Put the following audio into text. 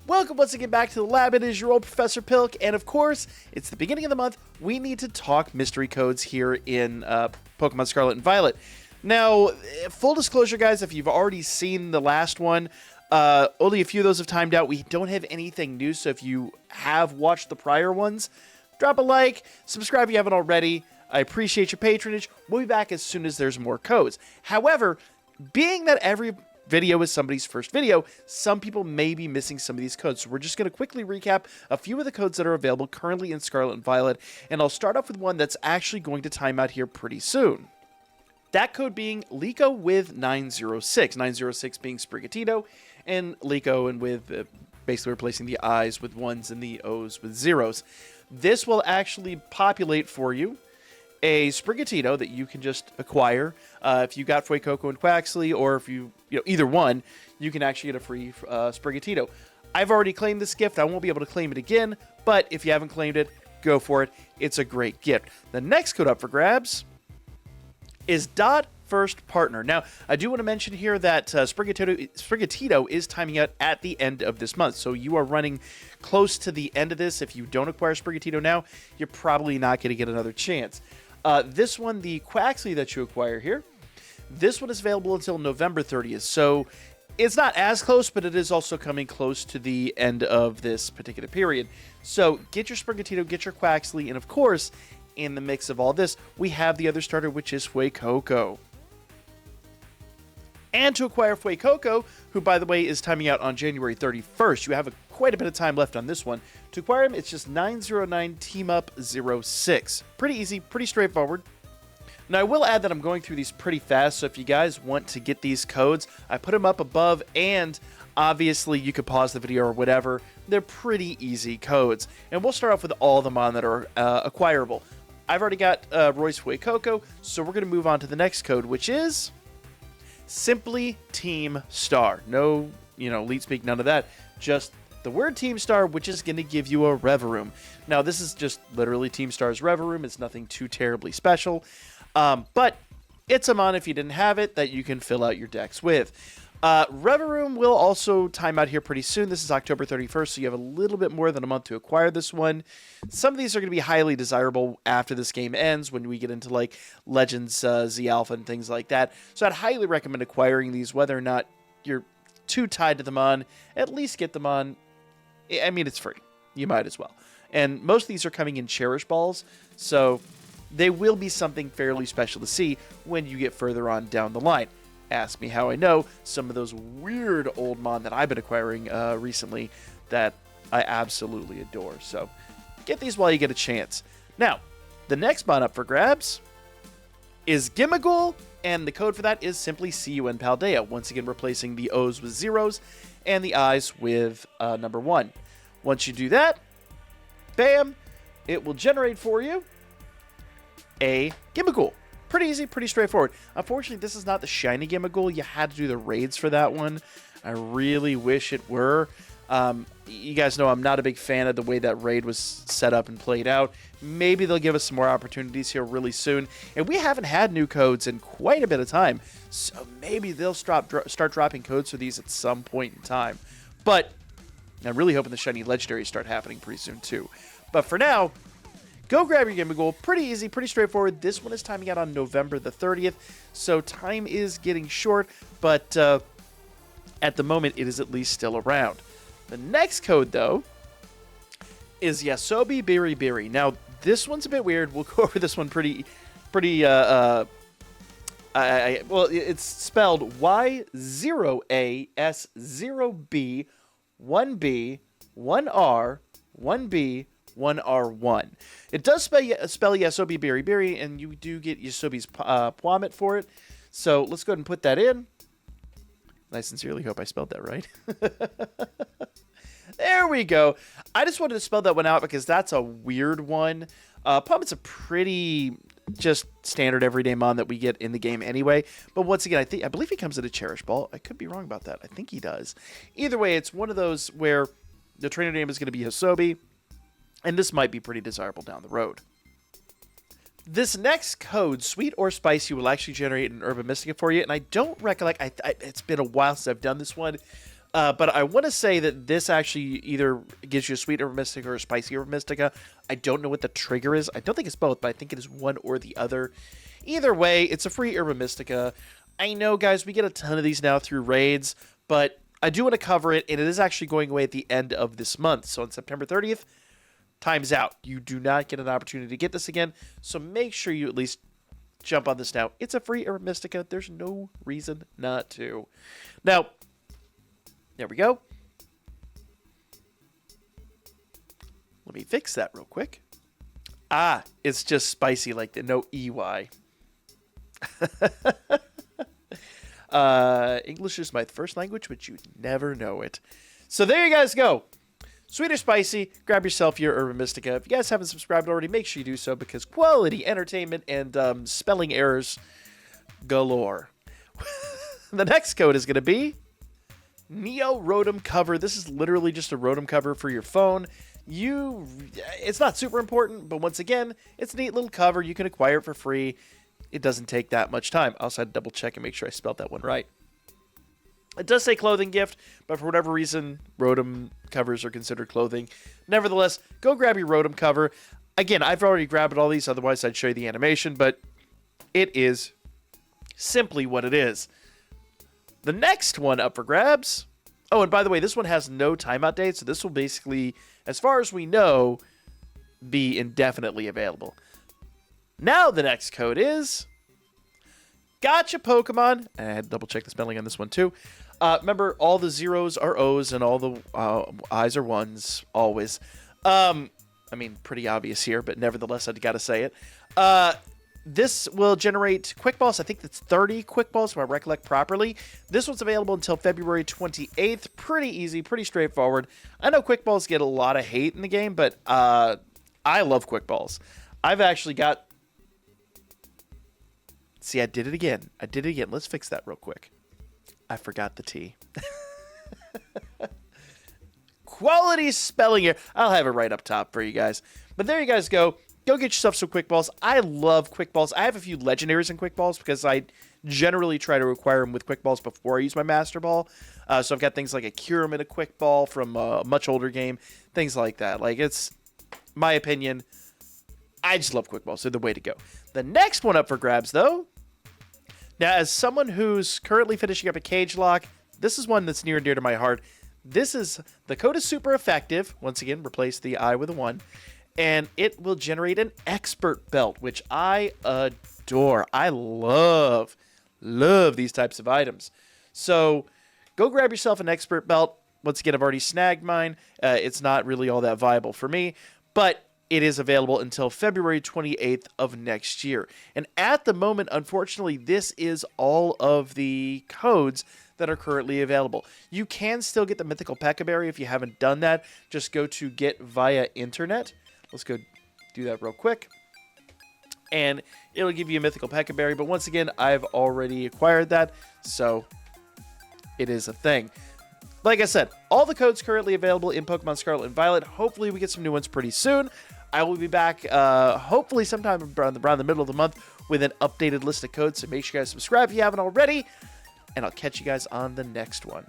Welcome once again back to the lab. It is your old Professor Pilk, and of course, it's the beginning of the month. We need to talk mystery codes here in Pokemon Scarlet and Violet. Now, full disclosure, guys, if you've already seen the last one, only a few of those have timed out. We don't have anything new, so if you have watched the prior ones, drop a like, subscribe if you haven't already. I appreciate your patronage. We'll be back as soon as there's more codes. However, being that every video is somebody's first video, some people may be missing some of these codes. So we're just going to quickly recap a few of the codes that are available currently in Scarlet and Violet, and I'll start off with one that's actually going to time out here pretty soon. That code being Lico with 906. 906 being Sprigatito, and Lico and with basically replacing the I's with ones and the O's with zeros. This will actually populate for you a Sprigatito that you can just acquire. If you got Coco and Quaxley, or if you either one, you can actually get a free Sprigatito. I've already claimed this gift. I won't be able to claim it again, but if you haven't claimed it, go for it. It's a great gift. The next code up for grabs is Dot First Partner. Now, I do want to mention here that Sprigatito is timing out at the end of this month, so you are running close to the end of this. If you don't acquire Sprigatito now, you're probably not going to get another chance. This one, the Quaxley that you acquire here, this one is available until November 30th, so it's not as close, but it is also coming close to the end of this particular period. So get your Sprigatito, get your Quaxley, and of course, in the mix of all this, we have the other starter, which is Coco. And to acquire Coco, who, by the way, is timing out on January 31st, you have quite a bit of time left on this one. To acquire him, it's just 909 Team Up 06. Pretty easy, pretty straightforward. Now, I will add that I'm going through these pretty fast, so if you guys want to get these codes, I put them up above, and obviously you could pause the video or whatever. They're pretty easy codes. And we'll start off with all of them on that are acquirable. I've already got Roy's Coco, so we're going to move on to the next code, which is simply Team Star. No, lead speak, none of that. Just the word Team Star, which is going to give you a Reverum. Now, this is just literally Team Star's Reverum. It's nothing too terribly special. But it's a mon, if you didn't have it, that you can fill out your decks with. Reverum will also time out here pretty soon. This is October 31st, so you have a little bit more than a month to acquire this one. Some of these are going to be highly desirable after this game ends, when we get into like Legends Z Alpha and things like that. So I'd highly recommend acquiring these, whether or not you're too tied to them on. At least get them on. I mean, it's free. You might as well. And most of these are coming in Cherish Balls, so they will be something fairly special to see when you get further on down the line. Ask me how I know. Some of those weird old mon that I've been acquiring recently that I absolutely adore. So get these while you get a chance. Now, the next mon up for grabs is Gimle, and the code for that is simply CUN Paldea. Once again, replacing the O's with zeros and the I's with number 1. Once you do that, bam, it will generate for you a Gimle. Pretty easy, pretty straightforward. Unfortunately, this is not the shiny Gimle. You had to do the raids for that one. I really wish it were. You guys know I'm not a big fan of the way that raid was set up and played out. Maybe they'll give us some more opportunities here really soon. And we haven't had new codes in quite a bit of time. So maybe they'll start dropping codes for these at some point in time. But I'm really hoping the shiny legendaries start happening pretty soon too. But for now, go grab your Gimle. Pretty easy, pretty straightforward. This one is timing out on November the 30th, so time is getting short, but at the moment, it is at least still around. The next code, though, is Yobi Beire. Now, this one's a bit weird. We'll go over this one well, it's spelled Y0AS0B 1B 1R 1B 1R1. It does spell Yobi Beire, and you do get Yosobi's Plummet for it. So let's go ahead and put that in. I sincerely hope I spelled that right. There we go. I just wanted to spell that one out because that's a weird one. Plummet's a pretty just standard everyday mon that we get in the game anyway. But once again, I believe he comes in a Cherish Ball. I could be wrong about that. I think he does. Either way, it's one of those where the trainer name is going to be Yobi. And this might be pretty desirable down the road. This next code, Sweet or Spicy, will actually generate an Urban Mystica for you. And I don't recollect, it's been a while since I've done this one. But I want to say that this actually either gives you a sweet Herba Mystica or a spicy Herba Mystica. I don't know what the trigger is. I don't think it's both, but I think it is one or the other. Either way, it's a free Herba Mystica. I know, guys, we get a ton of these now through raids, but I do want to cover it, and it is actually going away at the end of this month. So on September 30th, time's out. You do not get an opportunity to get this again, so make sure you at least jump on this now. It's a free Herba Mystica. There's no reason not to. Now, there we go. Let me fix that real quick. Ah, it's just spicy like the no EY. English is my first language, but you never know it. So there you guys go. Sweet or spicy, grab yourself your Herba Mystica. If you guys haven't subscribed already, make sure you do so because quality entertainment and spelling errors galore. The next code is going to be Neo Rodom cover. This is literally just a Rodom cover for your phone. It's not super important, but once again, it's a neat little cover. You can acquire it for free. It doesn't take that much time. I also had to double check and make sure I spelled that one right. It does say clothing gift, but for whatever reason, Rodom covers are considered clothing. Nevertheless, go grab your Rodom cover. Again, I've already grabbed all these, otherwise I'd show you the animation, but it is simply what it is. The next one up for grabs. Oh, and by the way, this one has no timeout date, so this will basically, as far as we know, be indefinitely available. Now the next code is Gotcha Pokemon. And I had to double check the spelling on this one too. Remember, all the zeros are O's and all the I's are ones, always. I mean, pretty obvious here, but nevertheless, I got to say it. This will generate Quick Balls. I think that's 30 Quick Balls, if I recollect properly. This one's available until February 28th. Pretty easy, pretty straightforward. I know Quick Balls get a lot of hate in the game, but I love Quick Balls. I've actually got... See, I did it again. Let's fix that real quick. I forgot the T. Quality spelling here. I'll have it right up top for you guys. But there you guys go. Go get yourself some Quick Balls. I love Quick Balls. I have a few legendaries in Quick Balls because I generally try to acquire them with Quick Balls before I use my Master Ball. So I've got things like a Kyurem and a Quick Ball from a much older game. Things like that. Like, it's my opinion. I just love Quick Balls. They're the way to go. The next one up for grabs, though. Now, as someone who's currently finishing up a Cage Lock, this is one that's near and dear to my heart. The code is super effective. Once again, replace the I with a 1. And it will generate an Expert Belt, which I adore. I love these types of items. So go grab yourself an Expert Belt. Once again, I've already snagged mine. It's not really all that viable for me, but it is available until February 28th of next year. And at the moment, unfortunately, this is all of the codes that are currently available. You can still get the Mythical Pecaberry if you haven't done that. Just go to Get Via Internet. Let's go do that real quick. And it'll give you a Mythical Pecaberry. But once again, I've already acquired that, so it is a thing. Like I said, all the codes currently available in Pokemon Scarlet and Violet. Hopefully we get some new ones pretty soon. I will be back hopefully sometime around the middle of the month with an updated list of codes. So make sure you guys subscribe if you haven't already. And I'll catch you guys on the next one.